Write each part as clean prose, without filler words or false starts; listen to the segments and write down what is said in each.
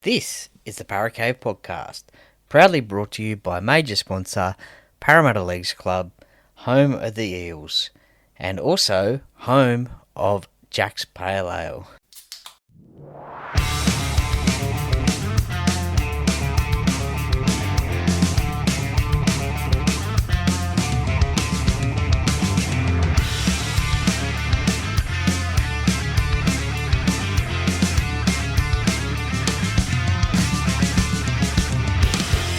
This is the Para Cave Podcast, proudly brought to you by major sponsor Parramatta Leagues Club, home of the Eels, and also home of Jack's Pale Ale.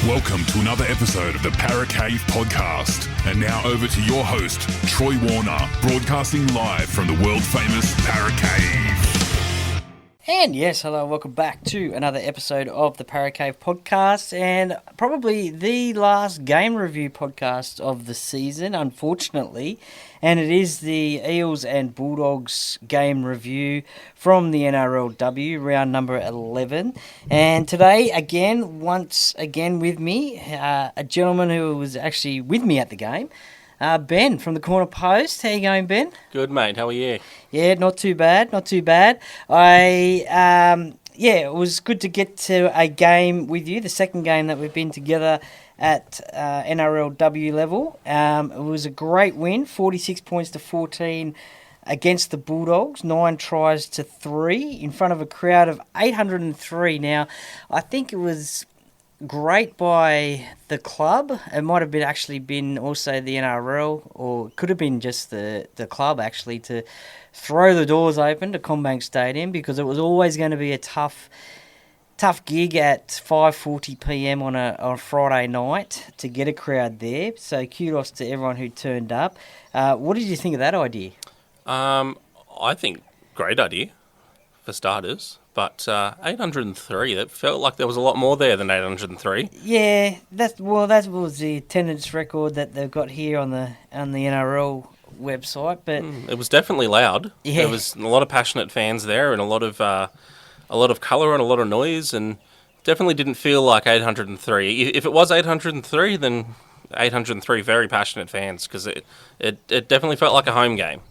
Welcome to another episode of the Para Cave Podcast. And now over to your host, Troy Warner, broadcasting live from the world-famous Para Cave. And yes, hello, welcome back to another episode of the Para Cave Podcast, and probably the last game review podcast of the season, unfortunately. And it is the Eels and Bulldogs game review from the NRLW, round number 11. And today, once again with me, a gentleman who was actually with me at the game, Ben from the Corner Post. How you going, Ben? Good, mate. How are you? Yeah, not too bad. It was good to get to a game with you, the second game that we've been together at NRLW level. It was a great win, 46 points to 14 against the Bulldogs, 9 tries to 3 in front of a crowd of 803. Now, I think it was great by the club. It might have been also the NRL, or it could have been just the club actually, to throw the doors open to CommBank Stadium, because it was always going to be a tough gig at 5:40 p.m. on a Friday night to get a crowd there. So kudos to everyone who turned up. What did you think of that idea? I think great idea for starters. But 803, that felt like there was a lot more there than 803. Yeah, that was the attendance record that they've got here on the NRL website. But it was definitely loud. Yeah. There was a lot of passionate fans there, and a lot of colour and a lot of noise, and definitely didn't feel like 803. If it was 803, then 803 very passionate fans, because it definitely felt like a home game.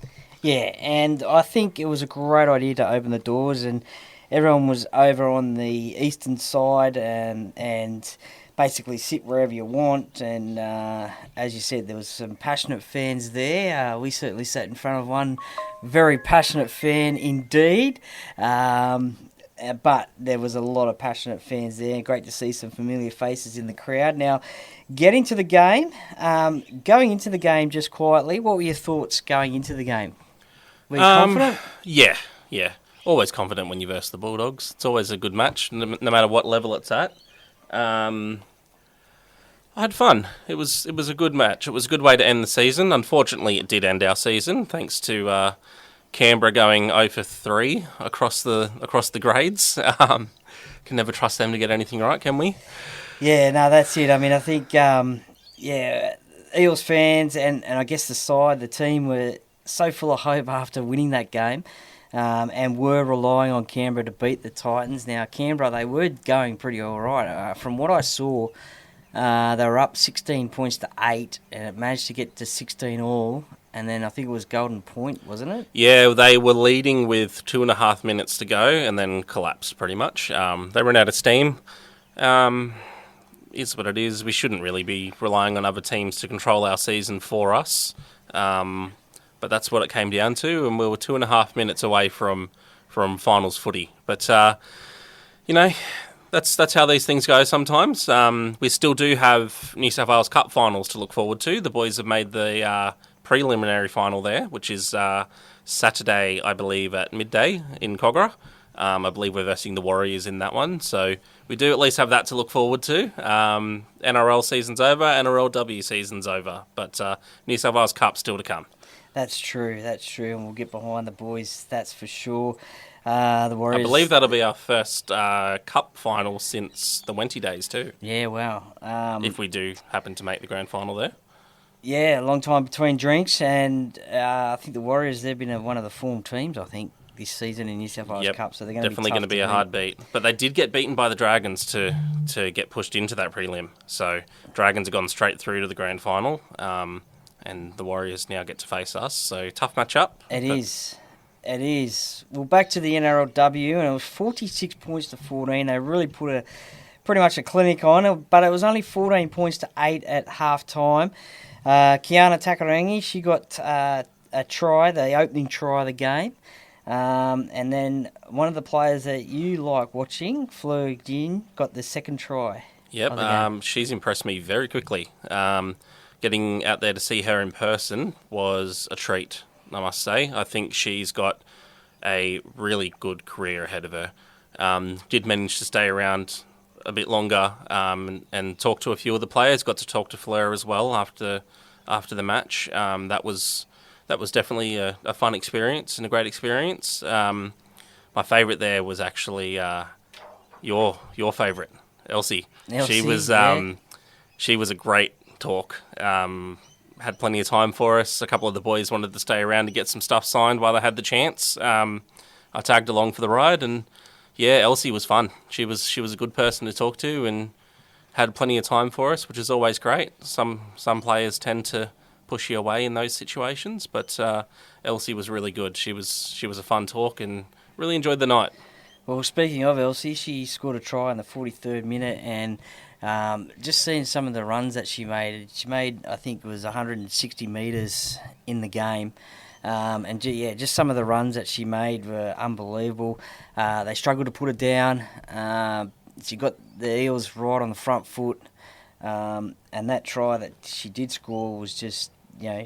Yeah, and I think it was a great idea to open the doors, and everyone was over on the eastern side and basically sit wherever you want. And as you said, there was some passionate fans there. We certainly sat in front of one very passionate fan indeed. But there was a lot of passionate fans there. Great to see some familiar faces in the crowd. Now, going into the game just quietly, what were your thoughts going into the game? Were you confident? Yeah. Always confident when you verse the Bulldogs. It's always a good match, no matter what level it's at. I had fun. It was a good match. It was a good way to end the season. Unfortunately, it did end our season, thanks to Canberra going 0 for 3 across the grades. Can never trust them to get anything right, can we? Yeah, no, that's it. I mean, I think, Eels fans and I guess the team were so full of hope after winning that game. And were relying on Canberra to beat the Titans. Now, Canberra, they were going pretty all right. From what I saw, they were up 16 points to 8, and it managed to get to 16 all. And then I think it was golden point, wasn't it? Yeah, they were leading with 2.5 minutes to go and then collapsed pretty much. They ran out of steam. Is what it is. We shouldn't really be relying on other teams to control our season for us. But that's what it came down to, and we were 2.5 minutes away from finals footy. But that's how these things go sometimes. We still do have New South Wales Cup finals to look forward to. The boys have made the preliminary final there, which is Saturday, I believe, at midday in Cogra. I believe we're versing the Warriors in that one, so we do at least have that to look forward to. NRL season's over, NRLW season's over, but New South Wales Cup still to come. That's true, and we'll get behind the boys, that's for sure. The Warriors, I believe that'll be our first cup final since the Wenty days too. Yeah, wow. If we do happen to make the grand final there. Yeah, a long time between drinks, and I think the Warriors, they've been one of the form teams, I think, this season in New South Wales Cup, so they're going to definitely going to be a hard beat. But they did get beaten by the Dragons to get pushed into that prelim. So Dragons have gone straight through to the grand final. And the Warriors now get to face us. So tough matchup. It is. It is. Well, back to the NRLW, and it was 46 points to 14. They really put pretty much a clinic on, but it was only 14 points to 8 at half time. Kiana Takarangi, she got a try, the opening try of the game. And then one of the players that you like watching, Fleur Gin, got the second try. Yep, she's impressed me very quickly. Getting out there to see her in person was a treat, I must say. I think she's got a really good career ahead of her. Did manage to stay around a bit longer and talk to a few of the players. Got to talk to Fleur as well after the match. That was definitely a fun experience and a great experience. My favourite there was actually your favourite, Elsie. She was she was a great talk. Had plenty of time for us. A couple of the boys wanted to stay around to get some stuff signed while they had the chance. I tagged along for the ride, and yeah, Elsie was fun. She was a good person to talk to and had plenty of time for us, which is always great. Some players tend to push you away in those situations, but Elsie was really good. She was a fun talk and really enjoyed the night. Well, speaking of Elsie, she scored a try in the 43rd minute, and just seeing some of the runs that she made, I think it was 160 metres in the game. And just some of the runs that she made were unbelievable. They struggled to put her down. She got the Eels right on the front foot. And that try that she did score was just,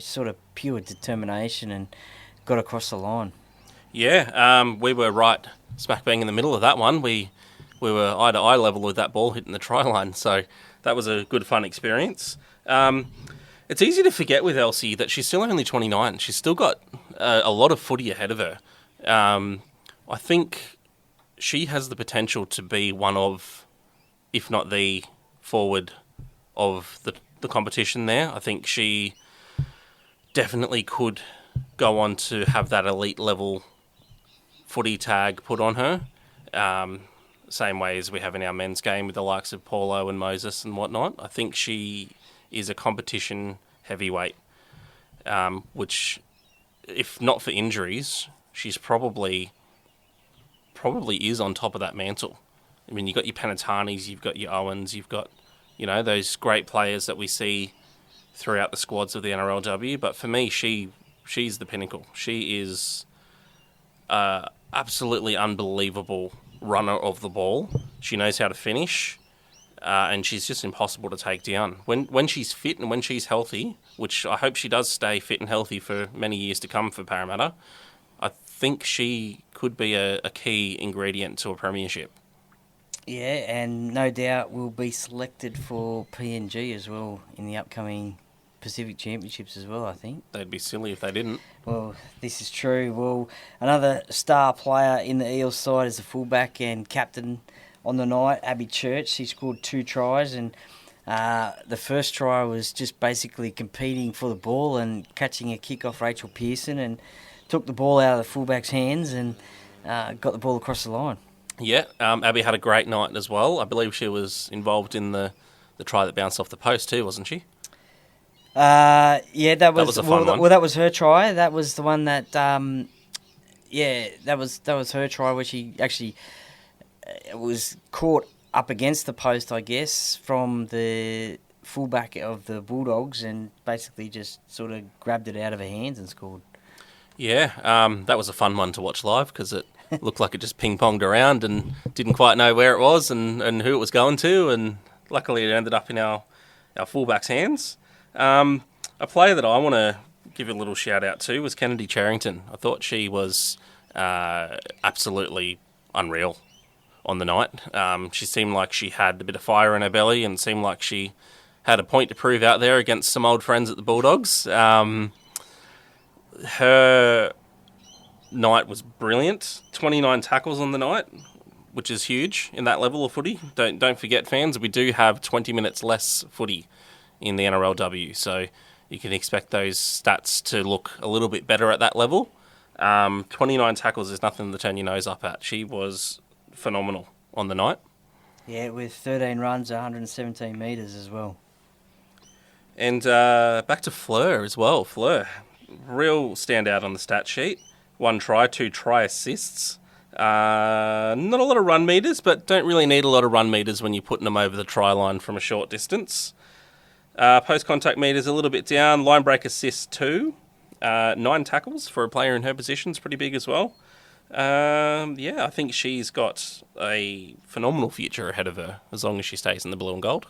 sort of pure determination and got across the line. Yeah, we were right smack bang in the middle of that one. We were eye to eye level with that ball hitting the try line, so that was a good fun experience. It's easy to forget with Elsie that she's still only 29. She's still got a lot of footy ahead of her. I think she has the potential to be one of, if not the forward of the competition there. I think she definitely could go on to have that elite level footy tag put on her. Same way as we have in our men's game with the likes of Paulo and Moses and whatnot. I think she is a competition heavyweight, which, if not for injuries, she's probably is on top of that mantle. I mean, you've got your Panatanis, you've got your Owens, you've got, those great players that we see throughout the squads of the NRLW. But for me, she's the pinnacle. She is absolutely unbelievable runner of the ball. She knows how to finish, and she's just impossible to take down. When she's fit and when she's healthy, which I hope she does stay fit and healthy for many years to come for Parramatta, I think she could be a key ingredient to a premiership. Yeah, and no doubt will be selected for PNG as well in the upcoming Pacific Championships as well, I think. They'd be silly if they didn't. Well, this is true. Well, another star player in the Eels side is the fullback and captain on the night, Abby Church. She scored 2 tries, and the first try was just basically competing for the ball and catching a kick off Rachel Pearson, and took the ball out of the fullback's hands and got the ball across the line. Yeah, Abby had a great night as well. I believe she was involved in the try that bounced off the post too, wasn't she? Yeah, that was a fun one. Well, that was her try. That was the one that, that was her try where she actually was caught up against the post, I guess, from the fullback of the Bulldogs, and basically just sort of grabbed it out of her hands and scored. Yeah, that was a fun one to watch live because it looked like it just ping-ponged around and didn't quite know where it was and who it was going to, and luckily it ended up in our fullback's hands. A player that I want to give a little shout-out to was Kennedy Charrington. I thought she was absolutely unreal on the night. She seemed like she had a bit of fire in her belly and seemed like she had a point to prove out there against some old friends at the Bulldogs. Her night was brilliant. 29 tackles on the night, which is huge in that level of footy. Don't forget, fans, we do have 20 minutes less footy in the NRLW, so you can expect those stats to look a little bit better at that level. 29 tackles is nothing to turn your nose up at. She was phenomenal on the night. Yeah, with 13 runs, 117 metres as well. And back to Fleur as well. Fleur, real standout on the stat sheet. 1 try, 2 try assists. Not a lot of run meters, but don't really need a lot of run meters when you're putting them over the try line from a short distance. Post-contact meters a little bit down. Line break assist 2. 9 tackles for a player in her position is pretty big as well. I think she's got a phenomenal future ahead of her as long as she stays in the blue and gold.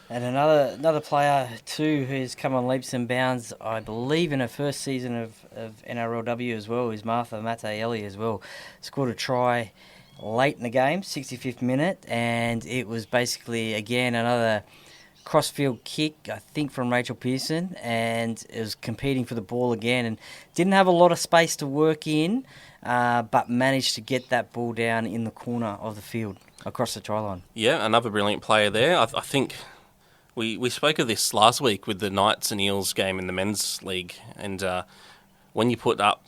And another player too who's come on leaps and bounds, I believe, in her first season of NRLW as well, is Martha Mattielli as well. Scored a try late in the game, 65th minute, and it was basically, again, another crossfield kick, I think, from Rachel Pearson, and it was competing for the ball again and didn't have a lot of space to work in, but managed to get that ball down in the corner of the field across the try line. Yeah, another brilliant player there. I think we spoke of this last week with the Knights and Eels game in the men's league, and when you put up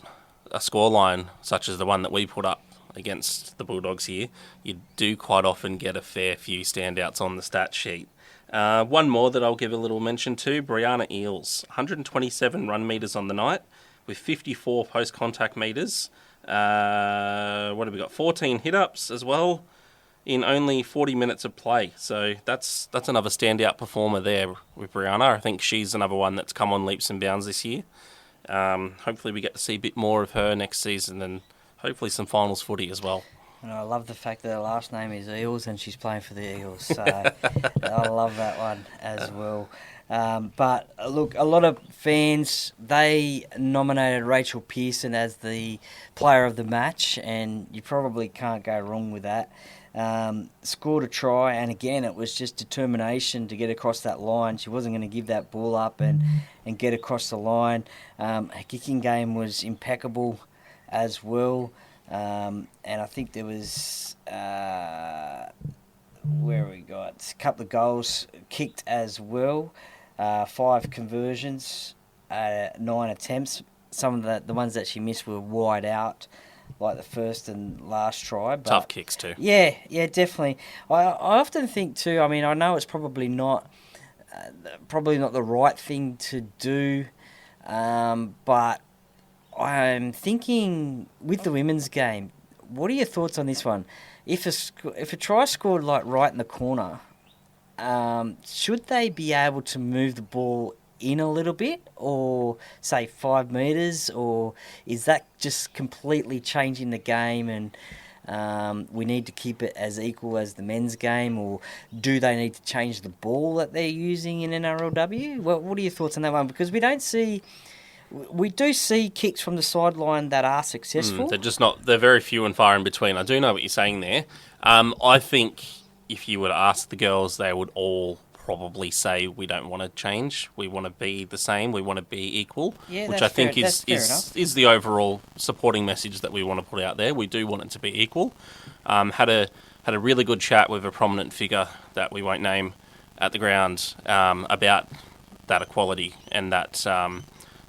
a scoreline such as the one that we put up against the Bulldogs here, you do quite often get a fair few standouts on the stat sheet. One more that I'll give a little mention to, Brianna Eels. 127 run metres on the night with 54 post-contact metres. What have we got? 14 hit-ups as well in only 40 minutes of play. So that's another standout performer there with Brianna. I think she's another one that's come on leaps and bounds this year. Hopefully we get to see a bit more of her next season and hopefully some finals footy as well. And I love the fact that her last name is Eels and she's playing for the Eels. So I love that one as well. But look, a lot of fans, they nominated Rachel Pearson as the player of the match, and you probably can't go wrong with that. Scored a try, and again, it was just determination to get across that line. She wasn't going to give that ball up and get across the line. Her kicking game was impeccable as well. And I think there was, where we got a couple of goals kicked as well, 5 conversions, 9 attempts. Some of the ones that she missed were wide out, like the first and last try. But tough kicks too. Yeah, definitely. I often think too, I mean, I know it's probably not the right thing to do, but I'm thinking with the women's game, what are your thoughts on this one? If a try scored like right in the corner, should they be able to move the ball in a little bit, or say 5 metres, or is that just completely changing the game and we need to keep it as equal as the men's game, or do they need to change the ball that they're using in NRLW? What are your thoughts on that one? Because we do see kicks from the sideline that are successful. They're very few and far in between. I do know what you're saying there. I think if you were to ask the girls, they would all probably say we don't want to change. We want to be the same. We want to be equal, which I think is the overall supporting message that we want to put out there. We do want it to be equal. Had a really good chat with a prominent figure that we won't name at the ground about that equality and that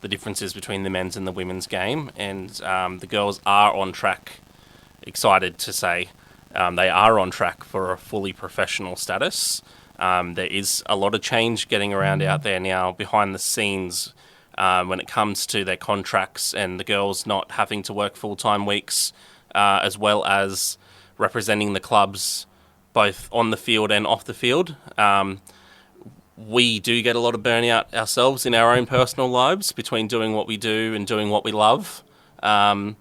the differences between the men's and the women's game, and the girls are on track, excited to say, they are on track for a fully professional status. There is a lot of change getting around out there now behind the scenes when it comes to their contracts and the girls not having to work full-time weeks, as well as representing the clubs both on the field and off the field. We do get a lot of burnout ourselves in our own personal lives between doing what we do and doing what we love. And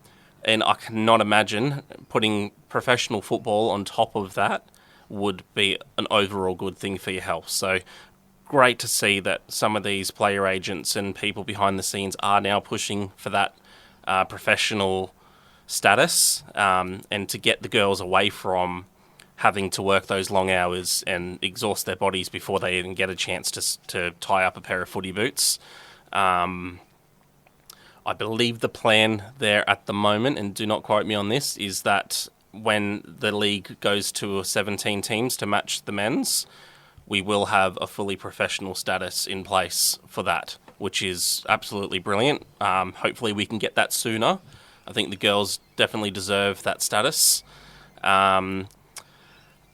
I cannot imagine putting professional football on top of that would be an overall good thing for your health. So great to see that some of these player agents and people behind the scenes are now pushing for that professional status, and to get the girls away from having to work those long hours and exhaust their bodies before they even get a chance to tie up a pair of footy boots. I believe the plan there at the moment, and do not quote me on this, is that when the league goes to 17 teams to match the men's, we will have a fully professional status in place for that, which is absolutely brilliant. Hopefully we can get that sooner. I think the girls definitely deserve that status.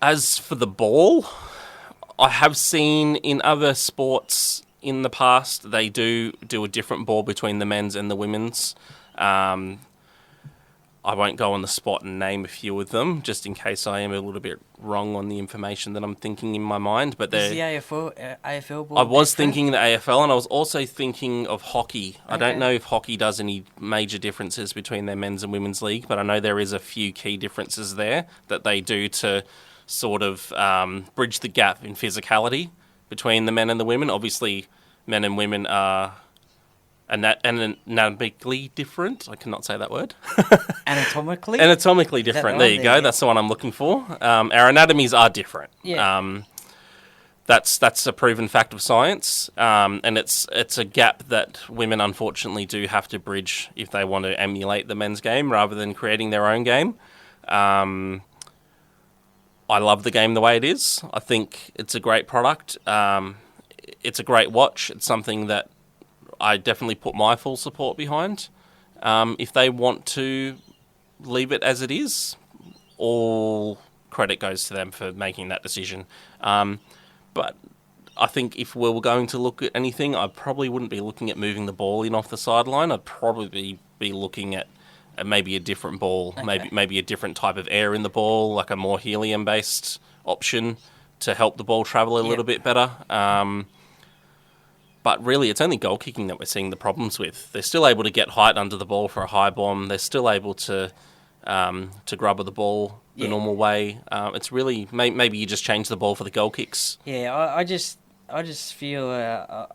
As for the ball, I have seen in other sports in the past, they do a different ball between the men's and the women's. I won't go on the spot and name a few of them, just in case I am a little bit wrong on the information that I'm thinking in my mind. But Is the AFL ball I was different? thinking the AFL, and I was also thinking of hockey. I don't Okay. know if hockey does any major differences between their men's and women's league, but I know there is a few key differences there that they do to sort of bridge the gap in physicality between the men and the women. Obviously, men and women are anatomically different. I cannot say that word. Anatomically? Anatomically Is that different. the There one? you There go. you go. That's the one I'm looking for. Our anatomies are different. Yeah. That's a proven fact of science, and it's a gap that women unfortunately do have to bridge if they want to emulate the men's game rather than creating their own game. I love the game the way it is. I think it's a great product. It's a great watch. It's something that I definitely put my full support behind. If they want to leave it as it is, all credit goes to them for making that decision. But I think if we were going to look at anything, I probably wouldn't be looking at moving the ball in off the sideline. I'd probably be looking at maybe a different ball, Okay. maybe a different type of air in the ball, like a more helium-based option to help the ball travel a little bit better. But really, it's only goal kicking that we're seeing the problems with. They're still able to get height under the ball for a high bomb. They're still able to grubber the ball the normal way. It's really maybe you just change the ball for the goal kicks. Yeah, I just feel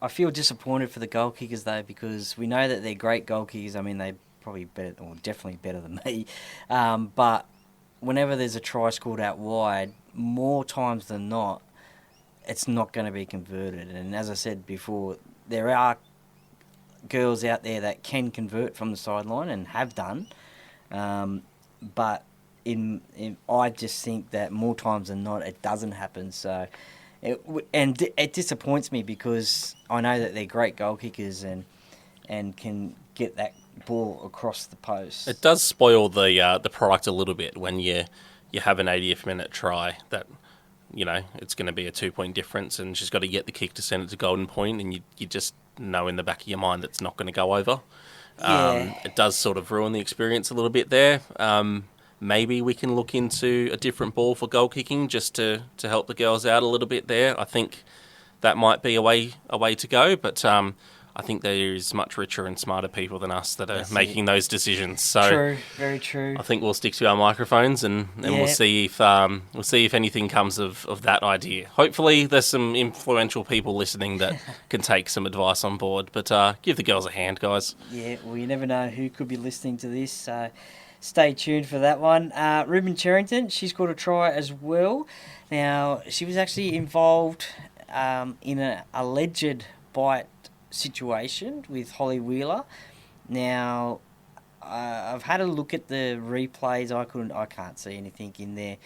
I feel disappointed for the goal kickers though, because we know that they're great goal kickers. I mean, they probably better, or definitely better than me. But whenever there's a try scored out wide, more times than not, it's not going to be converted. And as I said before, there are girls out there that can convert from the sideline and have done. But I just think that more times than not, it doesn't happen. So, it disappoints me because I know that they're great goal kickers and can get that ball across the post. It does spoil the product a little bit when you have an 80th minute try that, you know, it's going to be a 2-point difference and she's got to get the kick to send it to golden point, and you just know in the back of your mind it's not going to go over. Yeah. It does sort of ruin the experience a little bit there. Maybe we can look into a different ball for goal kicking just to help the girls out a little bit there. I think that might be a way to go, but I think there is much richer and smarter people than us that are making those decisions. So True, very true. I think we'll stick to our microphones and we'll see if anything comes of that idea. Hopefully, there's some influential people listening that can take some advice on board. But give the girls a hand, guys. Yeah, well, you never know who could be listening to this, so stay tuned for that one. Ruben Cherrington, she scored a try as well. Now, she was actually involved in an alleged bite situation with Holly Wheeler. Now, I've had a look at the replays. I can't see anything in there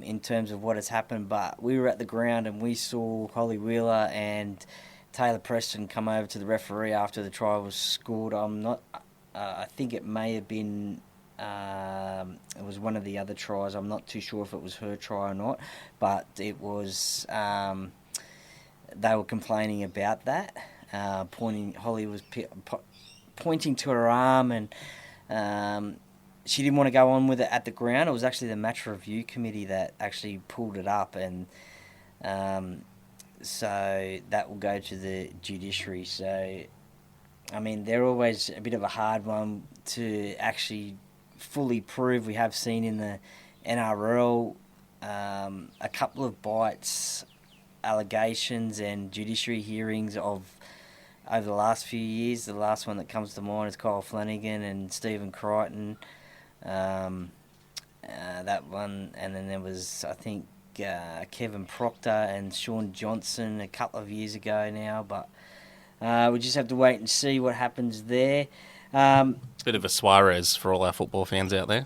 in terms of what has happened, but we were at the ground and we saw Holly Wheeler and Taylor Preston come over to the referee after the try was scored. I think it may have been. It was one of the other tries. I'm not too sure if it was her try or not, but it was. They were complaining about that. Holly was pointing to her arm, and she didn't want to go on with it at the ground. It was actually the match review committee that actually pulled it up, and so that will go to the judiciary. So, I mean, they're always a bit of a hard one to actually fully prove. We have seen in the NRL a couple of bites, allegations and judiciary hearings of over the last few years. The last one that comes to mind is Kyle Flanagan and Stephen Crichton. That one, and then there was, I think, Kevin Proctor and Sean Johnson a couple of years ago now, but we just have to wait and see what happens there. It's a bit of a Suarez for all our football fans out there.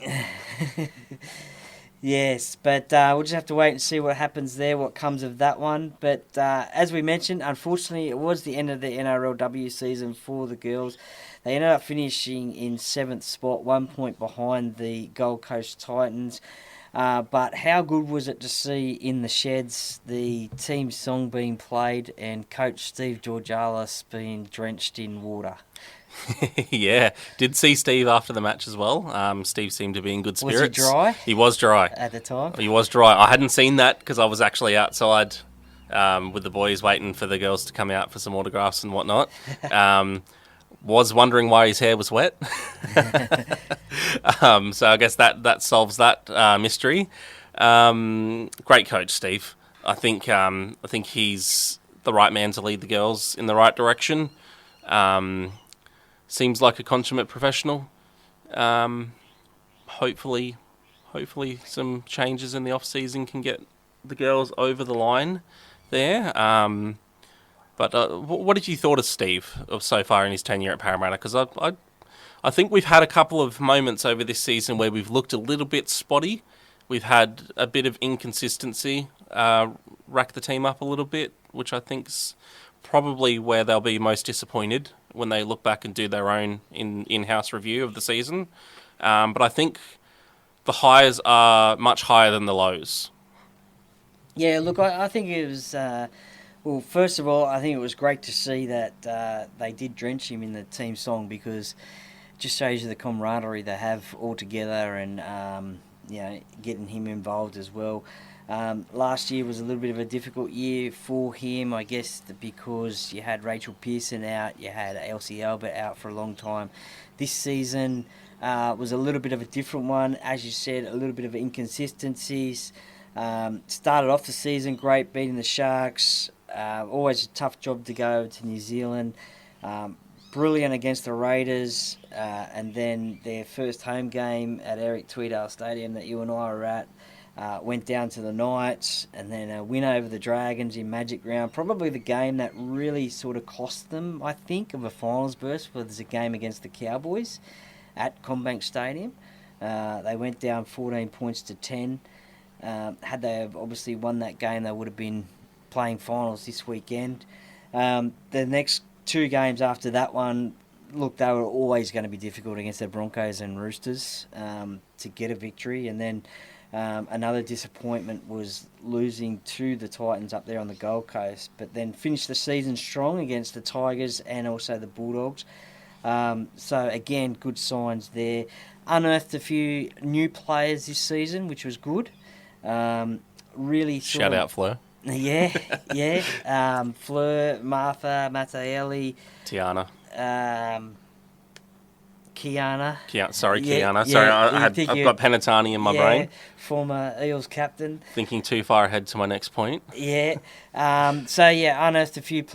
Yes, but we'll just have to wait and see what happens there, what comes of that one. But as we mentioned, unfortunately, it was the end of the NRLW season for the girls. They ended up finishing in 7th spot, 1 point behind the Gold Coast Titans. But how good was it to see in the sheds the team song being played and Coach Steve Georgalis being drenched in water? Yeah, did see Steve after the match as well. Steve seemed to be in good Was spirits. he dry He was dry. at the time? He was dry. I hadn't seen that because I was actually outside with the boys waiting for the girls to come out for some autographs and whatnot. Was wondering why his hair was wet. So I guess that solves that mystery. Great coach, Steve. I think he's the right man to lead the girls in the right direction. Seems like a consummate professional. Hopefully some changes in the off season can get the girls over the line there. But what did you thought of Steve so far in his tenure at Parramatta? Because I think we've had a couple of moments over this season where we've looked a little bit spotty. We've had a bit of inconsistency rack the team up a little bit, which I think's probably where they'll be most disappointed when they look back and do their own in-house review of the season. But I think the highs are much higher than the lows. Yeah, look, I think it was... well, first of all, I think it was great to see that they did drench him in the team song, because it just shows you the camaraderie they have all together, and getting him involved as well. Last year was a little bit of a difficult year for him, I guess, because you had Rachel Pearson out, you had Elsie Albert out for a long time. This season was a little bit of a different one, as you said, a little bit of inconsistencies. Started off the season great, beating the Sharks. Always a tough job to go to New Zealand. Brilliant against the Raiders, and then their first home game at Eric Tweedale Stadium that you and I were at. Went down to the Knights, and then a win over the Dragons in Magic Round. Probably the game that really sort of cost them, I think, of a finals berth, was a game against the Cowboys at CommBank Stadium. They went down 14 points to 10. Had they have obviously won that game, they would have been playing finals this weekend. The next two games after that one, look, they were always going to be difficult against the Broncos and Roosters to get a victory. And then another disappointment was losing to the Titans up there on the Gold Coast, but then finished the season strong against the Tigers and also the Bulldogs. So again, good signs there. Unearthed a few new players this season, which was good. Really shout out Fleur. Yeah. Fleur, Martha, Mattaelli, Tiana. Kiana. Kiana. Sorry, I've got Penatani in my brain. Former Eels captain. Thinking too far ahead to my next point. Yeah. Unearthed a few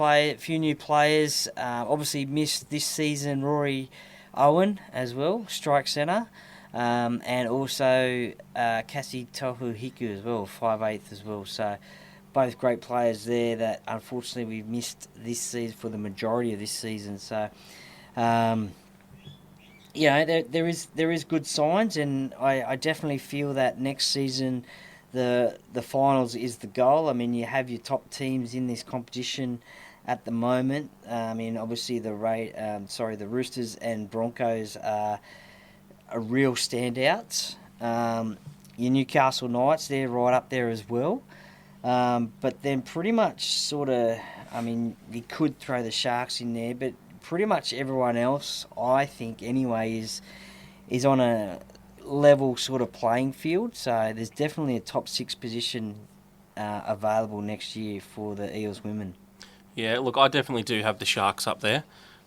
new players. Obviously missed this season Rory Owen as well, strike centre. And also Cassie Tohuhiku as well, 5'8" as well. So both great players there that unfortunately we've missed this season for the majority of this season. So, there is good signs, and I definitely feel that next season the finals is the goal. I mean, you have your top teams in this competition at the moment. I mean, obviously the Roosters and Broncos are a real standouts. Your Newcastle Knights, they're right up there as well. But then pretty much you could throw the Sharks in there, but pretty much everyone else, I think anyway, is on a level sort of playing field. So there's definitely a top 6 position available next year for the Eels women. Yeah, look, I definitely do have the Sharks up there.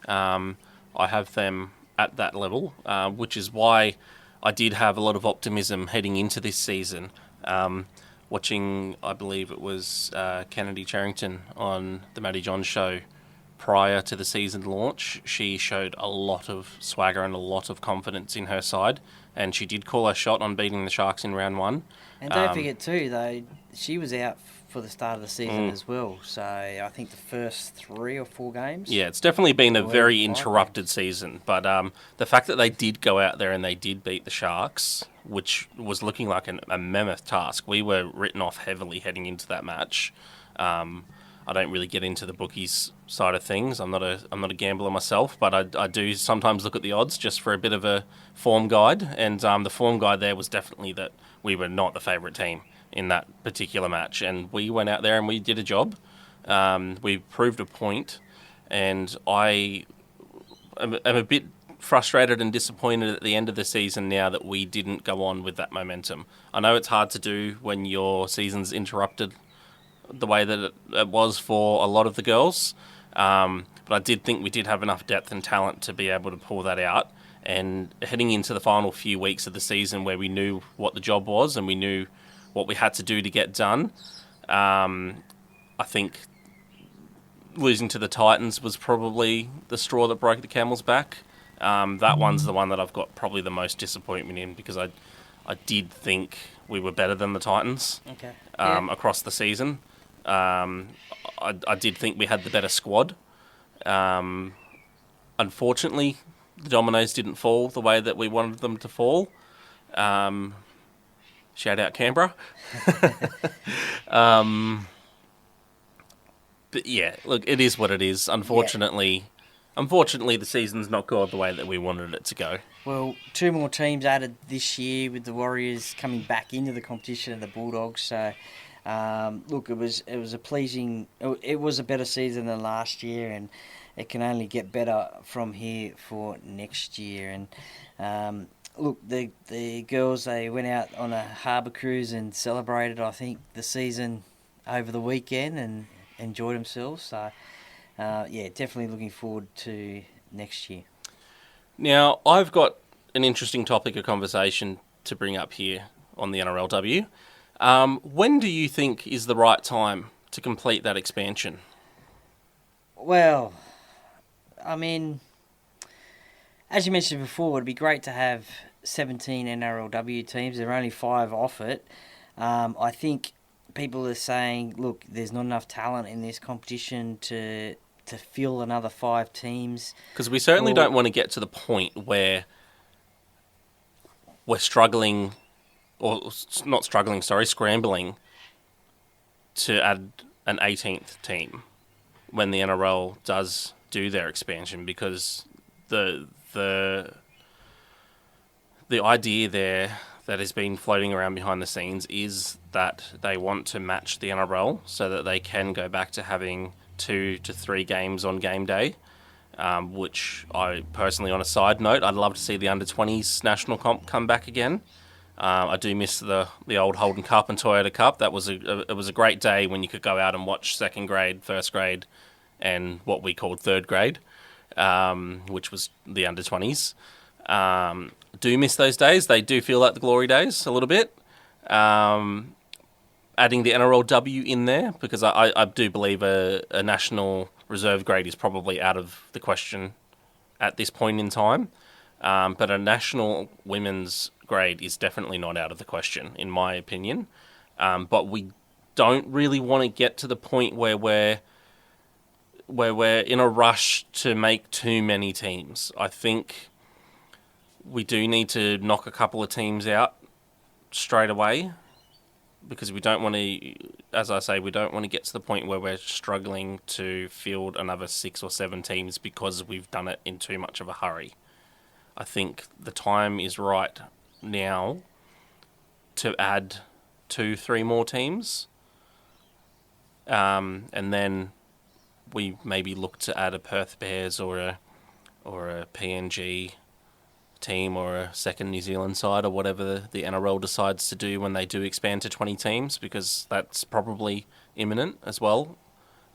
I have them at that level, which is why I did have a lot of optimism heading into this season. Watching, I believe it was Kennedy Charrington on the Matty John show prior to the season launch, she showed a lot of swagger and a lot of confidence in her side, and she did call her shot on beating the Sharks in round 1. And don't forget too, though, she was out for the start of the season as well. So I think the first 3 or 4 games. Yeah, it's definitely been a very interrupted season. But the fact that they did go out there and they did beat the Sharks, which was looking like a mammoth task. We were written off heavily heading into that match. I don't really get into the bookies side of things. I'm not a gambler myself, but I do sometimes look at the odds just for a bit of a form guide. And the form guide there was definitely that we were not the favourite team in that particular match, and we went out there and we did a job. We proved a point, and I I'm a bit frustrated and disappointed at the end of the season now that we didn't go on with that momentum. I know it's hard to do when your season's interrupted the way that it was for a lot of the girls, but I did think we did have enough depth and talent to be able to pull that out. And heading into the final few weeks of the season where we knew what the job was and we knew what we had to do to get done, I think losing to the Titans was probably the straw that broke the camel's back. That one's the one that I've got probably the most disappointment in, because I did think we were better than the Titans across the season. I did think we had the better squad. Unfortunately, the dominoes didn't fall the way that we wanted them to fall. Shout out Canberra. But yeah, look, it is what it is. Unfortunately, the season's not gone the way that we wanted it to go. Well, 2 more teams added this year, with the Warriors coming back into the competition and the Bulldogs. So, look, it was a better season than last year, and it can only get better from here for next year. And look, the girls, they went out on a harbour cruise and celebrated, I think, the season over the weekend and enjoyed themselves. So, definitely looking forward to next year. Now, I've got an interesting topic of conversation to bring up here on the NRLW. When do you think is the right time to complete that expansion? Well, I mean, as you mentioned before, it'd be great to have 17 NRLW teams. There are only 5 off it. I think people are saying, look, there's not enough talent in this competition to fill another 5 teams. Because we certainly don't want to get to the point where we're scrambling to add an 18th team when the NRL does do their expansion, because the idea there that has been floating around behind the scenes is that they want to match the NRL so that they can go back to having 2 to 3 games on game day, which I personally, on a side note, I'd love to see the under-20s national comp come back again. I do miss the old Holden Cup and Toyota Cup. It was a great day when you could go out and watch second grade, first grade, and what we called third grade, which was the under-20s. Do miss those days. They do feel like the glory days a little bit. Adding the NRLW in there, because I do believe a national reserve grade is probably out of the question at this point in time. But a national women's grade is definitely not out of the question, in my opinion. But we don't really want to get to the point where we're in a rush to make too many teams. I think we do need to knock a couple of teams out straight away, because we don't want to, as I say, we don't want to get to the point where we're struggling to field another 6 or 7 teams because we've done it in too much of a hurry. I think the time is right now to add 2-3 more teams, and then we maybe look to add a Perth Bears or a PNG team or a second New Zealand side, or whatever the NRL decides to do when they do expand to 20 teams, because that's probably imminent as well.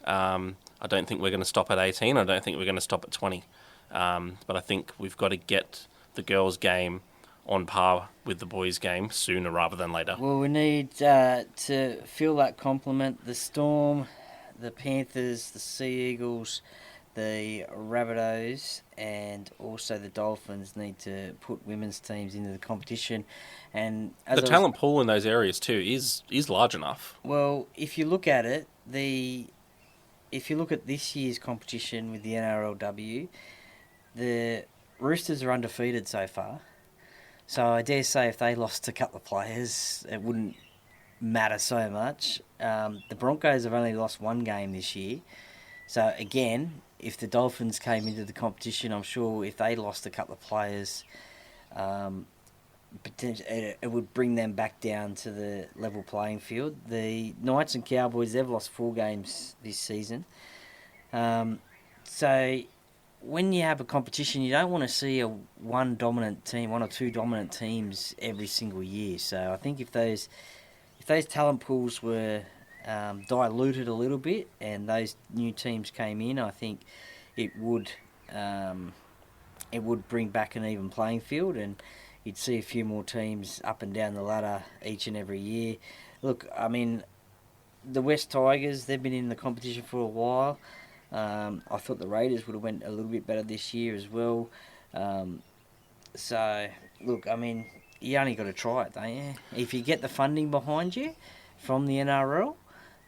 I don't think we're going to stop at 18. I don't think we're going to stop at 20. But I think we've got to get the girls' game on par with the boys' game sooner rather than later. Well, we need to fill that complement. The Storm, the Panthers, the Sea Eagles, the Rabbitohs, and also the Dolphins need to put women's teams into the competition. And the talent pool in those areas too is large enough. Well, if you look at it, if you look at this year's competition with the NRLW, the Roosters are undefeated so far. So I dare say if they lost a couple of players, it wouldn't matter so much. The Broncos have only lost 1 game this year. So again, if the Dolphins came into the competition, I'm sure if they lost a couple of players, it would bring them back down to the level playing field. The Knights and Cowboys, they've lost 4 games this season. So when you have a competition, you don't want to see one or two dominant teams every single year. So I think if those talent pools were diluted a little bit and those new teams came in, I think it would bring back an even playing field, and you'd see a few more teams up and down the ladder each and every year. Look, I mean, the West Tigers, they've been in the competition for a while. I thought the Raiders would have went a little bit better this year as well. So, look, I mean, you only got to try it, don't you? If you get the funding behind you from the NRL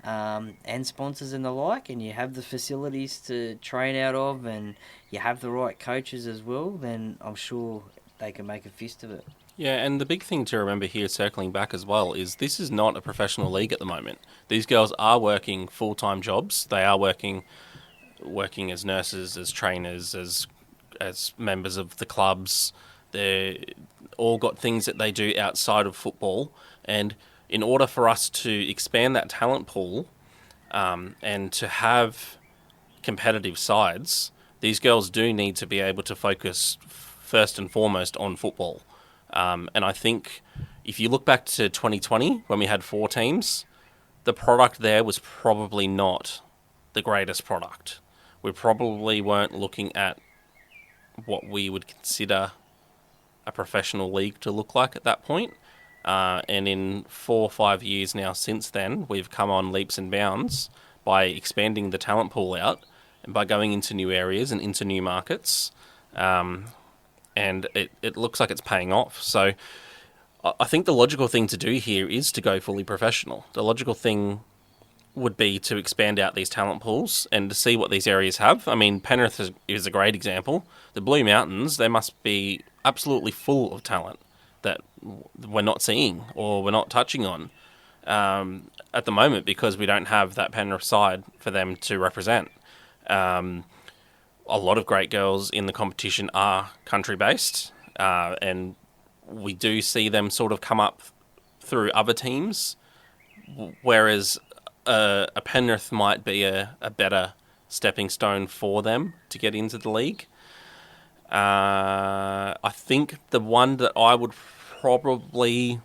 and sponsors and the like, and you have the facilities to train out of, and you have the right coaches as well, then I'm sure they can make a fist of it. Yeah, and the big thing to remember here, circling back as well, is this is not a professional league at the moment. These girls are working full-time jobs. They are working as nurses, as trainers, as members of the clubs. They're all got things that they do outside of football. And in order for us to expand that talent pool and to have competitive sides, these girls do need to be able to focus first and foremost on football. And I think if you look back to 2020, when we had 4 teams, the product there was probably not the greatest product. We probably weren't looking at what we would consider a professional league to look like at that point. And in 4 or 5 years now since then, we've come on leaps and bounds by expanding the talent pool out and by going into new areas and into new markets. And it looks like it's paying off. So I think the logical thing to do here is to go fully professional. The logical thing would be to expand out these talent pools and to see what these areas have. I mean, Penrith is a great example. The Blue Mountains, they must be absolutely full of talent that we're not seeing or we're not touching on at the moment because we don't have that Penrith side for them to represent. A lot of great girls in the competition are country-based, and we do see them sort of come up through other teams, whereas a Penrith might be a better stepping stone for them to get into the league. I think the one that I would probably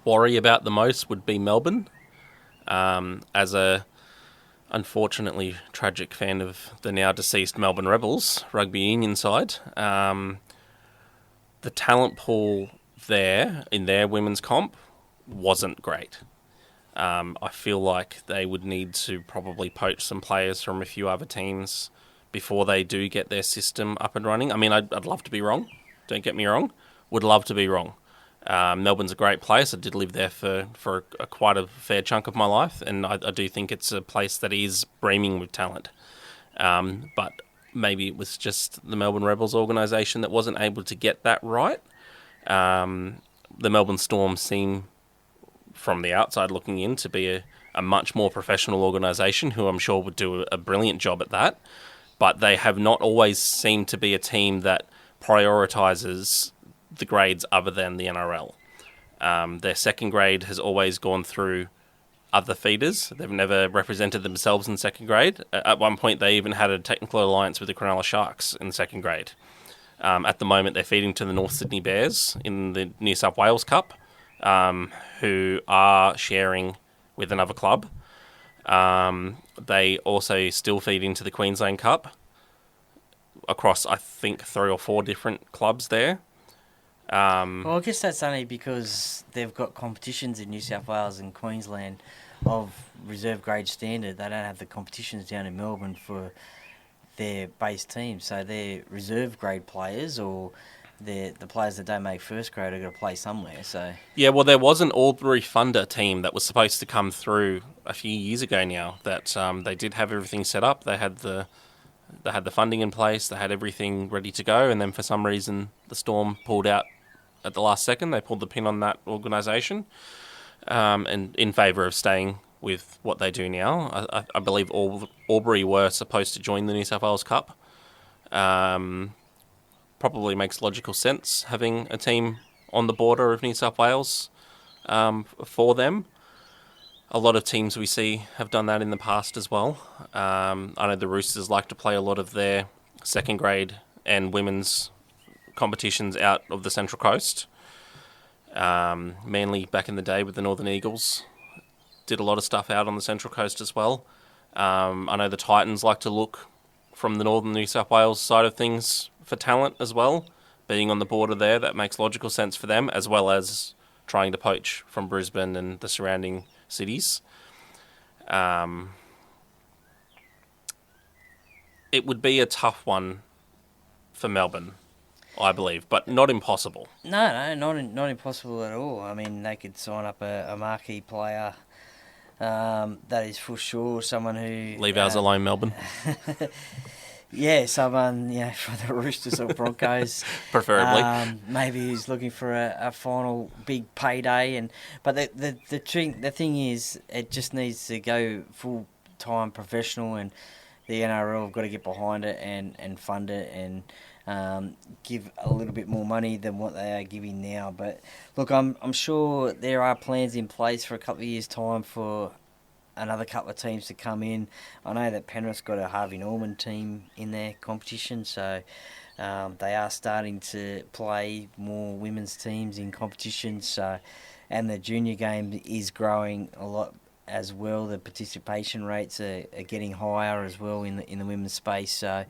worry about the most would be Melbourne, as a unfortunately tragic fan of the now deceased Melbourne Rebels rugby union side. The talent pool there in their women's comp wasn't great. I feel like they would need to probably poach some players from a few other teams before they do get their system up and running. I mean, I'd love to be wrong. Don't get me wrong. Would love to be wrong. Melbourne's a great place. I did live there for quite a fair chunk of my life, and I do think it's a place that is brimming with talent. But maybe it was just the Melbourne Rebels organisation that wasn't able to get that right. The Melbourne Storm seem, from the outside looking in, to be a much more professional organisation who I'm sure would do a brilliant job at that. But they have not always seemed to be a team that prioritises the grades other than the NRL. Their second grade has always gone through other feeders. They've never represented themselves in second grade. At one point, they even had a technical alliance with the Cronulla Sharks in second grade. At the moment, they're feeding to the North Sydney Bears in the New South Wales Cup, who are sharing with another club. They also still feed into the Queensland Cup across, I think, 3 or 4 different clubs there. Well, I guess that's only because they've got competitions in New South Wales and Queensland of reserve grade standard. They don't have the competitions down in Melbourne for their base team. So their reserve grade players or the players that don't make first grade are going to play somewhere. So yeah, well, there was an Albury Thunder team that was supposed to come through a few years ago now. That they did have everything set up. They had the funding in place. They had everything ready to go, and then for some reason the Storm pulled out at the last second. They pulled the pin on that organisation, and in favour of staying with what they do now. I believe Albury were supposed to join the New South Wales Cup. Probably makes logical sense having a team on the border of New South Wales for them. A lot of teams we see have done that in the past as well. I know the Roosters like to play a lot of their second grade and women's competitions out of the Central Coast. Manly back in the day with the Northern Eagles did a lot of stuff out on the Central Coast as well. I know the Titans like to look from the Northern New South Wales side of things for talent as well. Being on the border there, that makes logical sense for them, as well as trying to poach from Brisbane and the surrounding cities. It would be a tough one for Melbourne, I believe, but not impossible. No, not impossible at all. I mean, they could sign up a marquee player. That is for sure someone who... Leave ours alone, Melbourne. Yeah, someone for the Roosters or Broncos, preferably. Maybe who's looking for a final big payday, but the thing is, it just needs to go full time professional, and the NRL have got to get behind it and fund it and give a little bit more money than what they are giving now. But look, I'm sure there are plans in place for a couple of years' time for another couple of teams to come in. I know that Penrith's got a Harvey Norman team in their competition, so they are starting to play more women's teams in competitions. So, and the junior game is growing a lot as well. The participation rates are getting higher as well in the women's space. So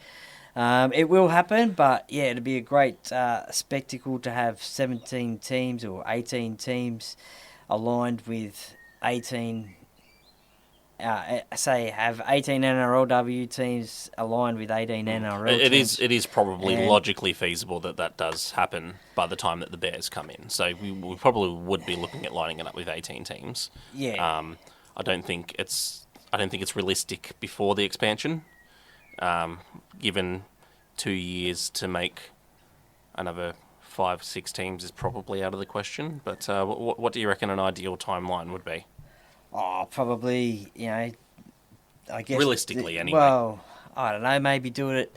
it will happen, but yeah, it'll be a great spectacle to have 17 teams or 18 teams aligned with 18. Have 18 NRLW teams aligned with 18 NRL teams. It is probably logically feasible that does happen by the time that the Bears come in. So we probably would be looking at lining it up with 18 teams. Yeah. I don't think it's realistic before the expansion. Given 2 years to make another 5-6 teams is probably out of the question. But what do you reckon an ideal timeline would be? Oh, probably, I guess... Realistically, anyway. Well, I don't know, maybe do it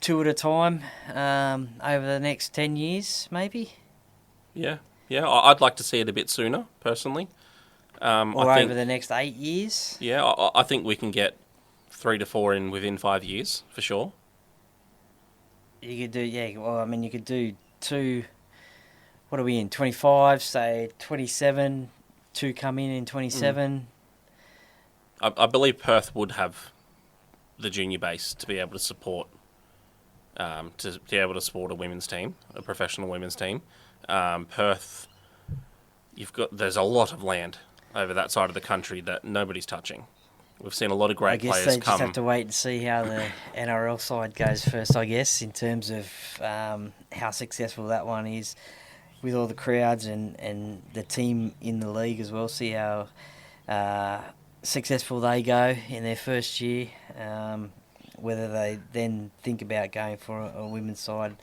2 at a time over the next 10 years, maybe? Yeah, I'd like to see it a bit sooner, personally. Or over the next 8 years? Yeah, I think we can get 3 to 4 in within 5 years, for sure. You could do, you could do 2... What are we in, 25, say 27... 2 come in 27. I believe Perth would have the junior base to be able to support a women's team, a professional women's team. Perth, there's a lot of land over that side of the country that nobody's touching. We've seen a lot of great players come. I guess they just have to wait and see how the NRL side goes first, I guess, in terms of how successful that one is, with all the crowds and the team in the league as well, see how successful they go in their first year, whether they then think about going for a women's side.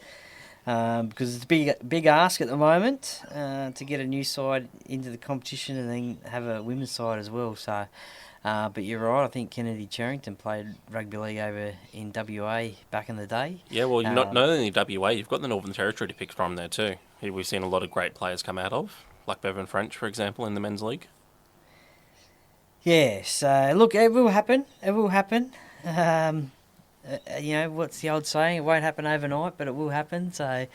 Because it's a big ask at the moment to get a new side into the competition and then have a women's side as well. So, but you're right, I think Kennedy Cherrington played rugby league over in WA back in the day. Yeah, well, not only WA, you've got the Northern Territory to pick from there too. We've seen a lot of great players come out of, like Bevan French, for example, in the men's league. Yeah, so look, it will happen. It will happen. What's the old saying? It won't happen overnight, but it will happen. So,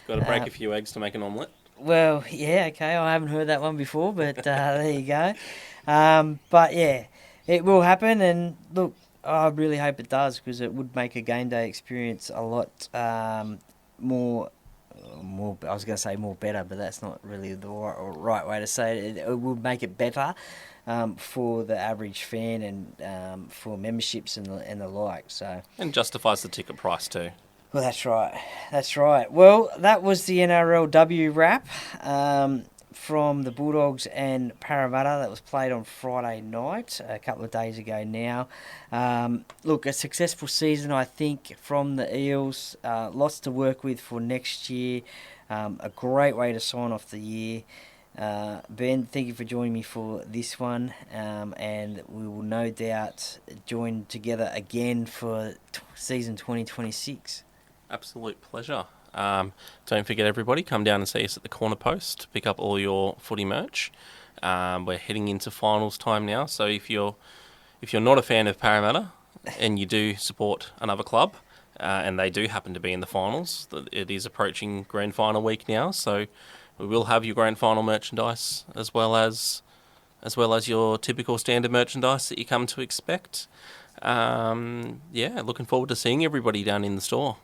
got to break a few eggs to make an omelette. Well, yeah, okay. I haven't heard that one before, but there you go. But yeah, it will happen, and look, I really hope it does, because it would make a game day experience a lot more. I was going to say more better, but that's not really the right way to say it. It would make it better for the average fan and for memberships and the like. So, and justifies the ticket price too. Well, that's right. Well, that was the NRLW wrap from the Bulldogs and Parramatta that was played on Friday night, a couple of days ago now. Look, a successful season, I think, from the Eels. Lots to work with for next year. A great way to sign off the year. Ben, thank you for joining me for this one, and we will no doubt join together again for season 2026. Absolute pleasure. Don't forget, everybody, come down and see us at the Corner Post to pick up all your footy merch. We're heading into finals time now, so if you're not a fan of Parramatta and you do support another club, and they do happen to be in the finals. It is approaching grand final week now, so we will have your grand final merchandise as well as your typical standard merchandise that you come to expect. Looking forward to seeing everybody down in the store.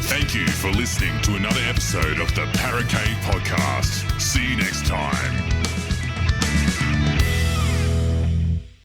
Thank you for listening to another episode of the Paracave Podcast. See you next time.